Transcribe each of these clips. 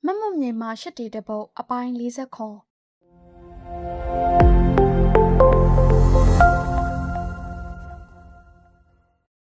မမမြေမှာရှစ်တီတပုတ်အပိုင်း40ခွန်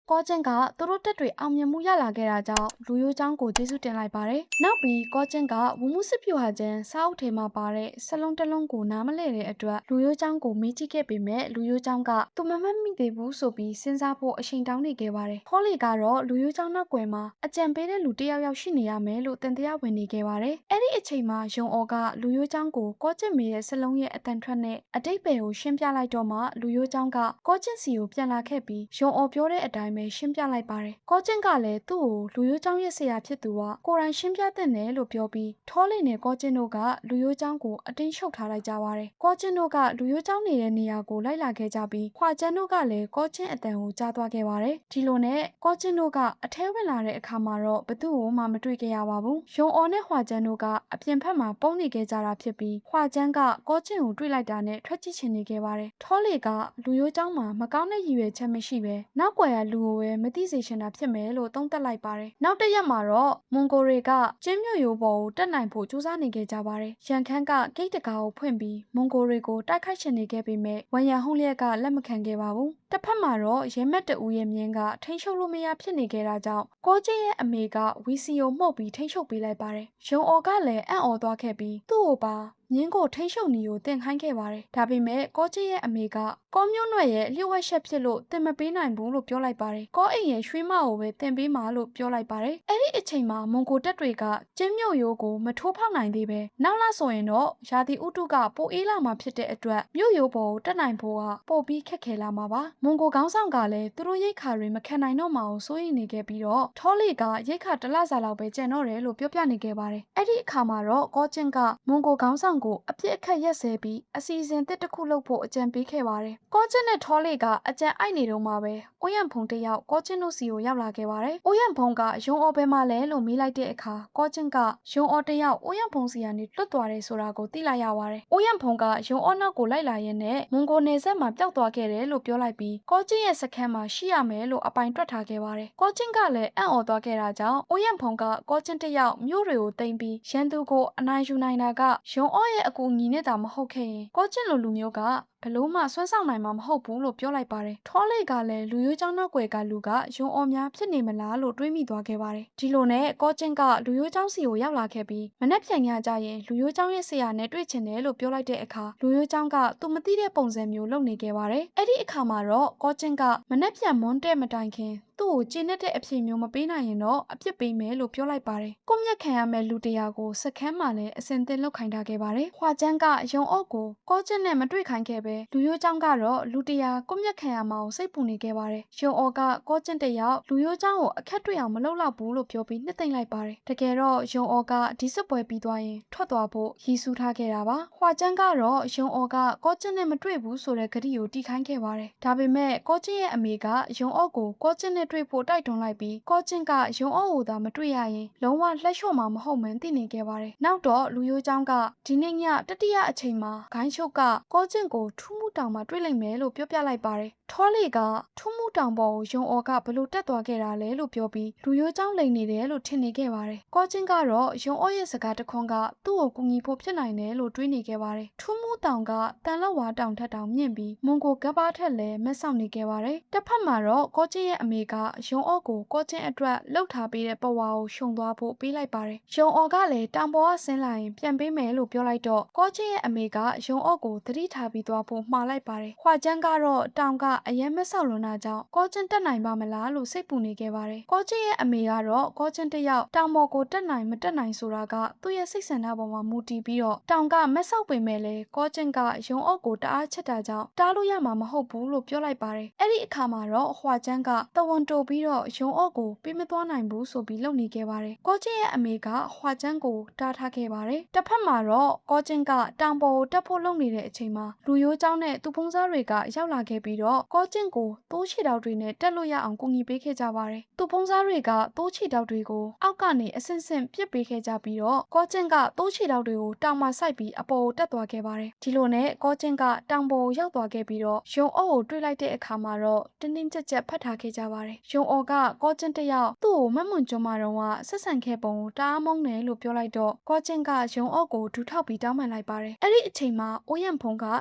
ကောကျင်းကသူတို့တက်တွေအောင်မြင်မှုရလာခဲ့တာကြောင့်လူရိုးချောင်းကိုကျေးဇူးတင်လိုက်ပါတယ်။နောက်ပြီးကောကျင်းကဝမှုစစ်ပြူဟာချင်းစာအုပ်ထဲမှာပါတဲ့စလုံးတစ်လုံးကိုနားမလဲတဲ့အတွက်လူရိုးချောင်းကိုမေးကြည့်ခဲ့ပေမဲ့လူရိုးချောင်းကသူမမှတ်မိသေးဘူးဆိုပြီးစဉ်းစားဖို့အချိန်တောင်းနေခဲ့ပါတယ်။ဟောလီကတော့လူရိုးချောင်းနောက်ွယ်မှာအကြံပေးတဲ့လူတစ်ယောက်ရှိနေရမယ်လို့တင်တရားဝင်နေခဲ့ပါတယ်။အဲ့ဒီအချိန်မှာယုံအော်ကလူရိုးချောင်းကိုကောကျင်းမေရဲ့စလုံးရဲ့အတန်ထွက်နဲ့အတိတ်ပဲကိုရှင်းပြလိုက်တော့မှလူရိုးချောင်းကကောကျင်းစီကိုပြန်လာခဲ့ပြီးယုံအော်ပြောတဲ့အတိုင်းပဲရှင်းပြလိုက်ပါတယ်။ကောကျင်းကလည်းသူ့ကိုလူရိုးချောင်းရဲ့ဆရာဖြစ်သူကကိုယ်တိုင်ရှင်းပြတဲ့နယ်လို့ပြောပြီးထောလီနဲ့ကောကျင်းတို့ကလူရိုးချောင်းကိုအတင်းရှုပ်ထားလိုက်ကြပါတယ်။ကောကျင်းတို့ကလူရိုးချောင်းနေတဲ့နေရာကိုလိုက်လာခဲ့ကြပြီးခွာကျန်းတို့ကလည်းကောကျင်းအတန်ကိုကြားသွားခဲ့ပါတယ်။ဒီလိုနဲ့ကောကျင်းတို့ကအထဲဝင်လာတဲ့အခါမှာတော့ဘသူ့ကိုမှမတွေ့ခဲ့ရပါဘူး။ယုံအော်နဲ့ခွာကျန်းတို့ကအပြင်ဘက်မှာပုန်းနေခဲ့ကြတာဖြစ်ပြီးခွာကျန်းကကောကျင်းကိုတွေ့လိုက်တာနဲ့ထွက်ကြည့်ချင်နေခဲ့ပါတယ်။ထောလီကလူရိုးချောင်းမှာမကောင်းတဲ့ရည်ရွယ်ချက်မရှိပဲနောက်ွယ်ရလူကိုပဲမသိစေချင်တာဖြစ်မယ်လို့သုံးသပ်လိုက်ပါတယ်။နောက်တစ်ရက်မှာတော့မွန်ဂိုတွေကကျင်းမြို့ရိုးပေါ်ကိုတက်နိုင်ဖို့ကြိုးစားနေခဲ့ကြပါတယ်။ရန်ခမ်းကဂိတ်တကာကိုဖွင့်ပြီးမွန်ဂိုတွေကိုတိုက်ခိုက်ချင်နေခဲ့ပေမဲ့ဝန်ရံဟုံးလျက်ကလက်မခံခဲ့ပါဘူး။တစ်ဖက်မှာတော့ရဲမက်တဦးရဲ့မြင်းကထိန်းချုပ်လို့မရဖြစ်နေခဲ့တာကြောင့်ကောကျင်းရဲ့အမေကဝီစီကိုမှုတ်ပြီးထိန်းချုပ်ပေးလိုက်ပါတယ်။ရုံအော်ကလည်းအံ့ဩသွားခဲ့ပြီးသူ့ကိုပါမြင်းကိုထိန်းချုပ်နေကိုတင်ခိုင်းခဲ့ပါတယ်။ဒါပေမဲ့ကောကျင်းရဲ့အမေကကောမျိုးနွယ်ရဲ့လျှို့ဝှက်ချက်ဖြစ်လို့တင်မပေးနိုင်ဘူးလို့ပြောလိုက်ပါတယ်။ကောအိမ်ရဲ့ရွှေမကိုပဲတင်ပေးမှာလို့ပြောလိုက်ပါတယ်။အဲ့ဒီအချိန်မှာမွန်ဂိုတက်တွေကကျင်းမြို့ရိုးကိုမထိုးဖောက်နိုင်သေးပဲနောက်လာဆိုရင်တော့ရာသီဥတုကပိုအေးလာမှာဖြစ်တဲ့အတွက်မြို့ရိုးပေါ်ကိုတက်နိုင်ဖို့ကပိုပြီးခက်ခဲလာမှာပါ။မွန်ဂိုခေါင်းဆောင်ကလည်းသူတို့ရိတ်ခါတွေမခံနိုင်တော့မှကိုစိုးရိမ်နေခဲ့ပြီးတော့ထောလီကရိတ်ခါတစ်လစာလောက်ပဲကျန်တော့တယ်လို့ပြောပြနေခဲ့ပါတယ်။အဲ့ဒီအခါမှာတော့ကောကျင်းကမွန်ဂိုခေါင်းဆောင်ကိုအပြစ်အခက်ရက်စဲပြီးအစီအစဉ်တစ်ခုလုပ်ဖို့အကြံပေးခဲ့ပါတယ်။ကောကျင်းနဲ့ထောလီကအကြံအိုက်နေတော့မှပဲအိုရန်ဖုံတယောက်ကောကျင်းတို့စီကိုရောက်လာခဲ့ပါတယ်။အိုရန်ဖုံကယုံအော်ဘဲမှာလဲလို့မေးလိုက်တဲ့အခါကောကျင်းကယုံအော်တယောက်အိုရန်ဖုံစီကနေလွတ်သွားတယ်ဆိုတာကိုသိလိုက်ရပါတယ်။အိုရန်ဖုံကယုံအော်နောက်ကိုလိုက်လာရင်းနဲ့မွန်ဂိုနယ်ဆက်မှာပျောက်သွားခဲ့တယ်လို့ပြောလိုက်ပြီးကောကျင်းရဲ့စခန်းမှာရှိရမယ်လို့အပိုင်တွက်ထားခဲ့ပါတယ်။ကောကျင်းကလည်းအံ့ဩသွားခဲ့တာကြောင့်အိုရန်ဖုံကကောကျင်းတယောက်မြို့တွေကိုတိမ်ပြီးရန်သူကိုအနိုင်ယူနိုင်တာကယုံအော်ရဲ့အကူအညီနဲ့တာမဟုတ်ခဲ့ရင်ကောကျင်းလိုလူမျိုးကဘလို့မှဆွမ်းဆောင်နိုင်မှာမဟုတ်ဘူးလို့ပြောလိုက်ပါတယ်။ထောလီကလည်းလူရိုးချောင်းနောက်ွယ်ကလူကယုံအော်များဖြစ်နေမလားလို့တွေးမိသွားခဲ့ပါတယ်။ဒီလိုနဲ့ကောကျင်းကလူရိုးချောင်းစီကိုရောက်လာခဲ့ပြီးမနှက်ပြန်ရကြရင်လူရိုးချောင်းရဲ့ဆရာနဲ့တွေ့ချင်တယ်လို့ပြောလိုက်တဲ့အခါလူရိုးချောင်းကသူမသိတဲ့ပုံစံမျိုးလုပ်နေခဲ့ပါတယ်။အဲ့ဒီအခါမှာတော့ကောကျင်းကမနှက်ပြန်မွန်းတဲ့မတိုင်ခင်သူ့ကိုကျင်းတဲ့အဖြစ်မျိုးမပေးနိုင်ရင်တော့အပြစ်ပေးမယ်လို့ပြောလိုက်ပါတယ်။ကိုမြတ်ခံရမယ့်လူတရားကိုစခန်းမှာလည်းအစင်တင်လောက်ခိုင်းထားခဲ့ပါတယ်။ခွာကျန်းကယုံအုပ်ကိုကောကျင်းနဲ့မတွေ့ခိုင်းခဲ့ပဲလူရိုးချောင်းကတော့လူတရားကိုမြတ်ခံရမှာကိုစိတ်ပူနေခဲ့ပါတယ်။ယုံအော်ကကောကျင်းတယောက်လူရိုးချောင်းကိုအခက်တွေ့အောင်မလုပ်တော့ဘူးလို့ပြောပြီးနှစ်သိမ့်လိုက်ပါတယ်။တကယ်တော့ယုံအော်ကဒီစစ်ပွဲပြီးသွားရင်ထွက်သွားဖို့ရည်စူးထားခဲ့တာပါ။ခွာကျန်းကတော့ယုံအော်ကကောကျင်းနဲ့မတွေ့ဘူးဆိုတဲ့ကတိကိုတီးခိုင်းခဲ့ပါတယ်။ဒါပေမဲ့ကောကျင်းရဲ့အမေကယုံအော်ကိုကောကျင်းနဲ့တွေ့ဖို့တိုက်တွန်းလိုက်ပြီးကောကျင်းကယုံအော်ကိုသာမတွေ့ရရင်လုံးဝလှက်လျှော့မှာမဟုတ်မှန်းသိနေခဲ့ပါတယ်။နောက်တော့လူရိုးချောင်းကဒီနေ့ညတတိယအချိန်မှာဂိုင်းချုပ်ကကောကျင်းကိုထူးမှုတောင်မှတွေ့လိုက်မယ်လို့ပြောပြလိုက်ပါတယ်။ထောလီကထူးမှုတောင်ပေါ်ကိုယုံအော်ကဘလို့တက်သွားခဲ့တာလဲလို့ပြောပြီးလူရိုးချောင်းလိန်နေတယ်လို့ထင်နေခဲ့ပါတယ်။ကောကျင်းကတော့ယုံအော်ရဲ့စကားတခွန်းကသူ့ကိုကူညီဖို့ဖြစ်နိုင်တယ်လို့တွေးနေခဲ့ပါတယ်။ထူးမှုတောင်ကတန်လောက်ဝါတောင်ထက်တောင်မြင့်ပြီးမွန်ဂိုကပ်ပါထက်လည်းမက်ဆောက်နေခဲ့ပါတယ်။တစ်ဖက်မှာတော့ကောကျင်းရဲ့အမေကယုံအော်ကိုကောကျင်းအတွက်လှုပ်ထားပေးတဲ့ပဝါကိုရှုံသွားဖို့ပေးလိုက်ပါတယ်။ယုံအော်ကလည်းတောင်ပေါ်ကဆင်းလာရင်ပြန်ပေးမယ်လို့ပြောလိုက်တော့ကောကျင်းရဲ့အမေကယုံအော်ကိုသတိထားပြီးသွားဖို့မှားလိုက်ပါတယ်။ခွာကျန်းကတော့တောင်ကအရင်မဆောက်လွန်တာကြောင့်ကောကျင်းတက်နိုင်ပါမလားလို့စိတ်ပူနေခဲ့ပါတယ်။ကောကျင်းရဲ့အမေကတော့ကောကျင်းတယောက်တောင်ပေါ်ကိုတက်နိုင်မတက်နိုင်ဆိုတာကသူ့ရဲ့စိတ်ဆန္ဒပေါ်မှာမူတည်ပြီးတော့တောင်ကမဆောက်ပေမဲ့လည်းကောကျင်းကယုံအော်ကိုတအားချက်တာကြောင့်တားလို့ရမှာမဟုတ်ဘူးလို့ပြောလိုက်ပါတယ်။အဲ့ဒီအခါမှာတော့ခွာကျန်းကတဝန်တိုပြီးတော့ယုံအော့ကိုပေးမသွားနိုင်ဘူးဆိုပြီးလုပ်နေခဲ့ပါတယ်။ကောကျင်းရဲ့အမေကခွာကျန်းကိုတားထားခဲ့ပါတယ်။တစ်ဖက်မှာတော့ကောကျင်းကတောင်ပေါ်ကိုတက်ဖို့လုပ်နေတဲ့အချိန်မှာလူရိုးချောင်းနဲ့သူဖုံးစားတွေကရောက်လာခဲ့ပြီးတော့ကောကျင်းကိုတိုးချီတောက်တွေနဲ့တက်လို့ရအောင်ကူညီပေးခဲ့ကြပါတယ်။သူဖုံးစားတွေကတိုးချီတောက်တွေကိုအောက်ကနေအဆင့်ဆင့်ပစ်ပေးခဲ့ကြပြီးတော့ကောကျင်းကတိုးချီတောက်တွေကိုတောင်မှာစိုက်ပြီးအပေါ်ကိုတက်သွားခဲ့ပါတယ်။ဒီလိုနဲ့ကောကျင်းကတောင်ပေါ်ကိုရောက်သွားခဲ့ပြီးတော့ယုံအော့ကိုတွေ့လိုက်တဲ့အခါမှာတော့တင်းတင်းကြပ်ကြပ်ဖတ်ထားခဲ့ကြပါတယ် ပါတယ်။ရုံအော်ကကောကျင်းတယောက်သူ့ကိုမတ်မွန်ကျွန်းမာတော့ကဆက်ဆံခဲ့ပုံကိုတအားမုန်းတယ်လို့ပြောလိုက်တော့ကောကျင်းကရုံအော်ကိုဒူထောက်ပြီးတောင်းပန်လိုက်ပါတယ်။အဲ့ဒီအချိန်မှာအိုးရံဖုံက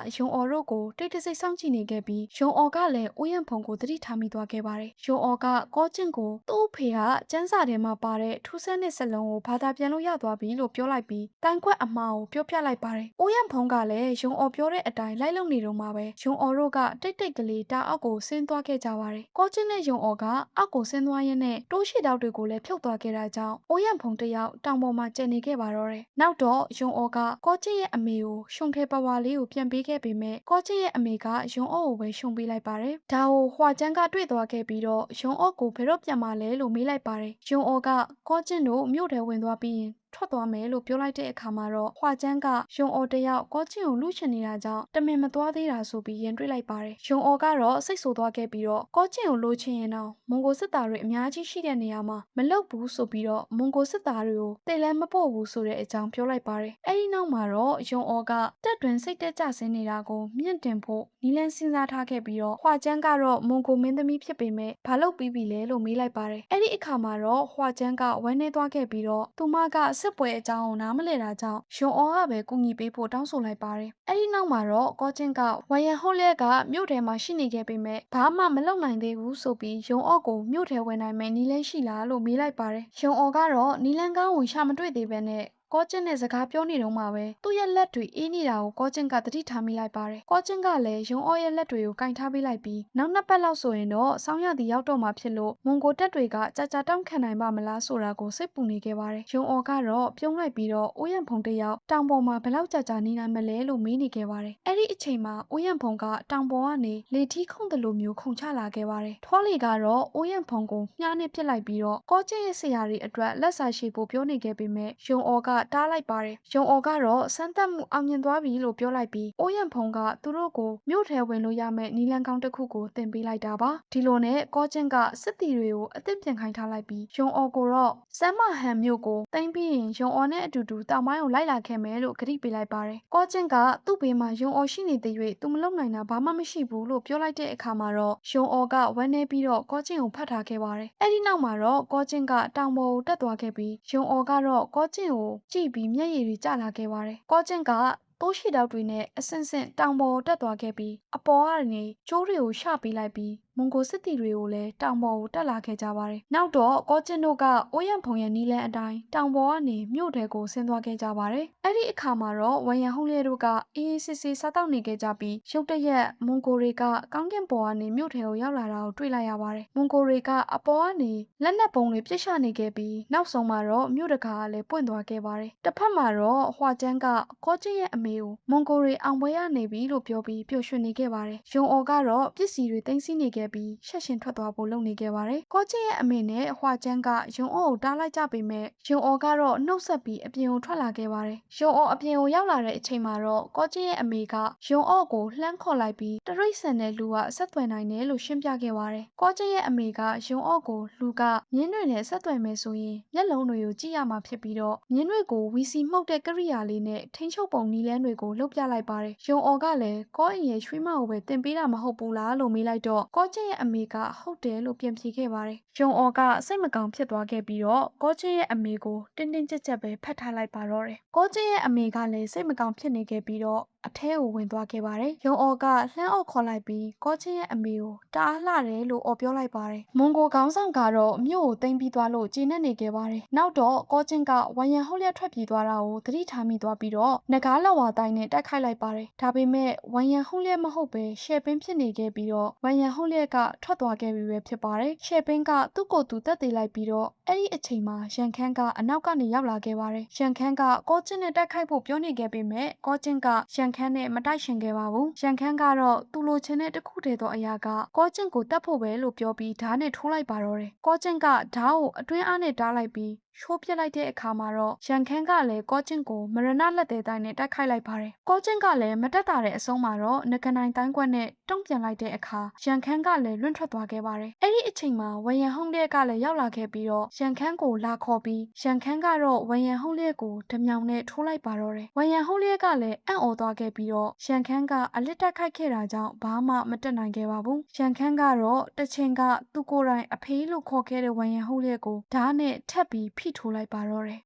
ရုံအော်တို့ကိုတိတ်တဆိတ်စောင့်ကြည့်နေခဲ့ပြီးရုံအော်ကလည်းအိုးရံဖုံကိုသတိထားမိသွားခဲ့ပါတယ်။ရုံအော်ကကောကျင်းကိုသူ့အဖေကကျန်းစာထဲမှာပါတဲ့ထူးဆန်းတဲ့စလုံးကိုဘာသာပြန်လို့ရသွားပြီလို့ပြောလိုက်ပြီးတိုင်ခွက်အမှားကိုပြောပြလိုက်ပါတယ်။အိုးရံဖုံကလည်းရုံအော်ပြောတဲ့အတိုင်းလိုက်လုံနေတော့မှပဲရုံအော်တို့ကတိတ်တိတ်ကလေးတာအောက်ကိုဆင်းသွားခဲ့ကြပါတယ်။ကောကျင်းနဲ့ရုံအော်ကအောက်ကိုဆင်းသွားရင်းနဲ့တိုးရှိတောက်တွေကိုလည်းဖြုတ်သွားခဲ့တာကြောင့်အိုးရံဖုံတယောက်တောင်ပေါ်မှာကျန်နေခဲ့ပါတော့တယ်။နောက်တော့ရုံအော်ကကောကျင်းရဲ့အမေကိုရှုံထဲပဝါလေးကိုပြန်ပေးခဲ့ပေမဲ့ကောကျင်းရဲ့အမေကရုံအော်ကိုပဲရှုံပေးလိုက်ပါတယ်။ဒါကိုဟွာကျန်းကတွေ့သွားခဲ့ပြီးတော့ရုံအော်ကိုဘယ်တော့ပြန်မလဲလို့မေးလိုက်ပါတယ်။ရုံအော်ကကောကျင်းတို့မြို့ထဲဝင်သွားပြီးရင်ထွက်သွားမယ်လို့ပြောလိုက်တဲ့အခါမှာတော့ဟွာကျန်းကရုံအော်တယောက်ကောကျင်းကိုလူချင်နေတာကြောင့်တမင်မသွားသေးတာဆိုပြီးရင်တွေ့လိုက်ပါတယ်။ရုံအော်ကတော့စိတ်ဆိုးသွားခဲ့ပြီးတော့ကောကျင်းကိုလိုချင်ရင်တော့မွန်ဂိုစစ်သားတွေအများကြီးရှိတဲ့နေရာမှာမလုပ်ဘူးဆိုပြီးတော့မွန်ဂိုစစ်သားတွေကိုတိတ်လဲမပို့ဘူးဆိုတဲ့အကြောင်းပြောလိုက်ပါတယ်။အဲဒီနောက်မှာတော့ရုံအော်ကတက်တွင်စိတ်တက်ကြဆင်းနေတာကိုမြင့်တင်ဖို့နီလန်းစဉ်းစားထားခဲ့ပြီးတော့ဟွာကျန်းကတော့မွန်ဂိုမင်းသမီးဖြစ်ပေမဲ့ဘာလို့ပြီးပြီလဲလို့မေးလိုက်ပါတယ်။အဲဒီအခါမှာတော့ဟွာကျန်းကဝမ်းနေသွားခဲ့ပြီးတော့သူမကစစ်ပွဲအကြောင်းကိုနားမလည်တာကြောင့်ရုံအော်ကပဲကူညီပေးဖို့တောင်းဆိုလိုက်ပါတယ်။အဲဒီနောက်မှာတော့ကောကျင်းကဝမ်ယန်ဟိုလက်ကမြို့ထဲမှာရှိနေခဲ့ပေမဲ့ဘာမှမလုပ်နိုင်သေးဘူးဆိုပြီးရုံအော်ကိုမြို့ထဲဝင်နိုင်မယ်နီလန်းရှိလားလို့မေးလိုက်ပါတယ်။ရုံအော်ကတော့နီလန်းကောင်းဝင်ရှာမတွေ့သေးပဲနဲ့ကောကျင်းနဲ့စကားပြောနေတော့မှပဲသူ့ရဲ့လက်တွေအေးနေတာကိုကောကျင်းကသတိထားမိလိုက်ပါတယ်။ကောကျင်းကလည်းရုံအော်ရဲ့လက်တွေကိုကင်ထားပေးလိုက်ပြီးနောက်နှစ်ပတ်လောက်ဆိုရင်တော့ဆောင်းရသည်ရောက်တော့မှဖြစ်လို့မွန်ဂိုတက်တွေကကြာကြာတောင့်ခံနိုင်ပါမလားဆိုတာကိုစိတ်ပူနေခဲ့ပါတယ်။ရုံအော်ကတော့ပြုံးလိုက်ပြီးတော့အိုးရံဖုံတယောက်တောင်ပေါ်မှာဘလောက်ကြာကြာနေနိုင်မလဲလို့မေးနေခဲ့ပါတယ်။အဲ့ဒီအချိန်မှာအိုးရံဖုံကတောင်ပေါ်ကနေလေထီးခုန်တယ်လို့မျိုးခုန်ချလာခဲ့ပါတယ်။ထွားလီကတော့အိုးရံဖုံကိုမြားနဲ့ပစ်လိုက်ပြီးတော့ကောကျင်းရဲ့ဆရာတွေအတွက်လက်စာရှိဖို့ပြောနေခဲ့ပေမဲ့ရုံအော်ကတားလိုက်ပါတယ်။ရုံအော်ကတော့စမ်းသပ်မှုအောင်မြင်သွားပြီလို့ပြောလိုက်ပြီးအိုးရံဖုံကသူတို့ကိုမြို့ထဲဝင်လို့ရမယ့်နီလန်ကောင်းတစ်ခုကိုတင်ပေးလိုက်တာပါ။ဒီလိုနဲ့ကောကျင်းကစစ်တီတွေကိုအသစ်ပြန်ခိုင်းထားလိုက်ပြီးရုံအော်ကိုတော့စမ်းမဟန်မြို့ကိုတင်ပြီးရင်ရုံအော်နဲ့အတူတူတောင်ပိုင်းကိုလိုက်လာခဲ့မယ်လို့ကတိပေးလိုက်ပါတယ်။ကောကျင်းကသူ့ဘေးမှာရုံအော်ရှိနေတဲ့၍သူမလုံနိုင်တာဘာမှမရှိဘူးလို့ပြောလိုက်တဲ့အခါမှာတော့ရုံအော်ကဝမ်းနေပြီးတော့ကောကျင်းကိုဖတ်ထားခဲ့ပါတယ်။အဲဒီနောက်မှာတော့ကောကျင်းကတောင်ပေါ်ကိုတက်သွားခဲ့ပြီးရုံအော်ကတော့ကောကျင်းကိုကြည့်ပြီးမျက်ရည်တွေကျလာခဲ့ပါတယ်။ကောကျင်းကတိုးရှိတောက်တွေနဲ့အဆင့်ဆင့်တောင်ပေါ်တက်သွားခဲ့ပြီးအပေါ်ကနေကျိုးတွေကိုရှပေးလိုက်ပြီးမွန်ဂိုစစ်တီတွေကိုလည်းတောင်ပေါ်ကိုတက်လာခဲ့ကြပါတယ်။နောက်တော့ကောကျင်းတို့ကအိုးရံဖုံရဲ့နီလန်းအတိုင်းတောင်ပေါ်ကနေမြို့ထဲကိုဆင်းသွားခဲ့ကြပါတယ်။အဲ့ဒီအခါမှာတော့ဝမ်ယန်ဟုံးလျဲတို့ကအေးအေးဆေးဆေးစားတောက်နေခဲ့ကြပြီးရုတ်တရက်မွန်ဂိုတွေကကောင်းကင်ပေါ်ကနေမြို့ထဲကိုရောက်လာတာကိုတွေ့လိုက်ရပါတယ်။မွန်ဂိုတွေကအပေါ်ကနေလက်နက်ပုံတွေပြစ်ချနေခဲ့ပြီးနောက်ဆုံးမှာတော့မြို့တကာကလည်းပွင့်သွားခဲ့ပါတယ်။တစ်ဖက်မှာတော့ဟွာကျန်းကကောကျင်းရဲ့အမေကိုမွန်ဂိုတွေအောင်ပွဲရနေပြီလို့ပြောပြီးပျော်ရွှင်နေခဲ့ပါတယ်။ရုံအော်ကတော့ပစ္စည်းတွေသိမ်းဆည်းနေခဲ့ပြီးရှက်ရှင်ထွက်သွားဖို့လုပ်နေခဲ့ပါတယ်။ကောကျင်းရဲ့အမေနဲ့ဟွာကျန်းကရုံအော်ကိုတားလိုက်ကြပေမဲ့ရုံအော်ကတော့နှုတ်ဆက်ပြီးအပြင်ကိုထွက်လာခဲ့ပါတယ်။ရုံအော်အပြင်ကိုရောက်လာတဲ့အချိန်မှာတော့ကောကျင်းရဲ့အမေကရုံအော်ကိုလှမ်းခေါ်လိုက်ပြီးတရိတ်ဆန်တဲ့လူကဆက်သွယ်နိုင်တယ်လို့ရှင်းပြခဲ့ပါတယ်။ကောကျင်းရဲ့အမေကရုံအော်ကိုလူကမြင်းတွေနဲ့ဆက်သွယ်မယ်ဆိုရင်မျက်လုံးတွေကိုကြည့်ရမှာဖြစ်ပြီးတော့မြင်းတွေကိုဝီစီမှုတ်တဲ့ကရိယာလေးနဲ့ထိန်းချုပ်ပုံနီလန်းတွေကိုလုပ်ပြလိုက်ပါတယ်။ရုံအော်ကလည်းကောအင်ရဲ့ရွှေမကိုပဲတင်ပေးတာမဟုတ်ဘူးလားလို့မေးလိုက်တော့ကောကျင်းရဲ့အမေကဟုတ်တယ်လို့ပြန်ဖြေခဲ့ပါတယ်။ရုံအော်ကစိတ်မကောင်းဖြစ်သွားခဲ့ပြီးတော့ကောကျင်းရဲ့အမေကိုတင်းတင်းကြပ်ကြပ်ပဲဖတ်ထားလိုက်ပါတော့တယ်။ကောကျင်းရဲ့အမေကလည်းစိတ်မကောင်းဖြစ်နေခဲ့ပြီးတော့အထဲကိုဝင်သွားခဲ့ပါတယ်။ရုံအော်ကလှမ်းအော်ခေါ်လိုက်ပြီးကောချင်းရဲ့အမေကိုတအားလှတယ်လို့အော်ပြောလိုက်ပါတယ်။မွန်ဂိုခေါင်းဆောင်ကတော့မြို့ကိုသိမ်းပြီးသွားလို့ကျေနပ်နေခဲ့ပါတယ်။နောက်တော့ကောချင်းကဝမ်ယန်ဟုတ်လျက်ထွက်ပြေးသွားတာကိုသတိထားမိသွားပြီးတော့နဂါးလက်ဝါတိုင်းနဲ့တိုက်ခိုက်လိုက်ပါတယ်။ဒါပေမဲ့ဝမ်ယန်ဟုတ်လျက်မဟုတ်ပဲရှယ်ပင်းဖြစ်နေခဲ့ပြီးတော့ဝမ်ယန်ဟုတ်လျက်ကထွက်သွားခဲ့ပြီပဲဖြစ်ပါတယ်။ရှယ်ပင်းကသူ့ကိုယ်သူတက်သေးလိုက်ပြီးတော့အဲ့ဒီအချိန်မှာရန်ခန်းကအနောက်ကနေရောက်လာခဲ့ပါတယ်။ရန်ခန်းကကောချင်းနဲ့တိုက်ခိုက်ဖို့ပြောနေခဲ့ပေမဲ့ကောချင်းကရန်ခန်းနဲ့မတိုက်ရှင်ခဲ့ပါဘူး။ရန်ခန်းကတော့သူ့လိုချင်တဲ့တခုတည်းသောအရာကကောချင်းကိုတတ်ဖို့ပဲလို့ပြောပြီးဓာတ်နဲ့ထိုးလိုက်ပါတော့တယ်။ကောချင်းကဓာတ်ကိုအတွင်းအားနဲ့တားလိုက်ပြီး ရှိုးပစ်လိုက်တဲ့အခါမှာတော့ရန်ခန်းကလည်းကောကျင့်ကိုမရဏလက်သေးတိုင်းနဲ့တိုက်ခိုက်လိုက်ပါတယ်။ကောကျင့်ကလည်းမတက်တာတဲ့အဆုံးမှာတော့ငကနိုင်တိုင်းကွက်နဲ့တုံ့ပြန်လိုက်တဲ့အခါရန်ခန်းကလည်းလွင့်ထွက်သွားခဲ့ပါတယ်။အဲ့ဒီအချိန်မှာဝရန်ဟုံးလျက်ကလည်းရောက်လာခဲ့ပြီးတော့ရန်ခန်းကိုလာခေါ်ပြီးရန်ခန်းကတော့ဝရန်ဟုံးလျက်ကိုဓမြောင်နဲ့ထိုးလိုက်ပါတော့တယ်။ဝရန်ဟုံးလျက်ကလည်းအံ့ဩသွားခဲ့ပြီးတော့ရန်ခန်းကအလစ်တက်ခိုက်ခဲ့တာကြောင့်ဘာမှမတက်နိုင်ခဲ့ပါဘူး။ရန်ခန်းကတော့တစ်ချိန်ကသူကိုယ်တိုင်အဖေးလို့ခေါ်ခဲ့တဲ့ဝရန်ဟုံးလျက်ကိုဓာတ်နဲ့ထပ်ပြီးဖိထိုးလိုက်ပါတော့တယ်။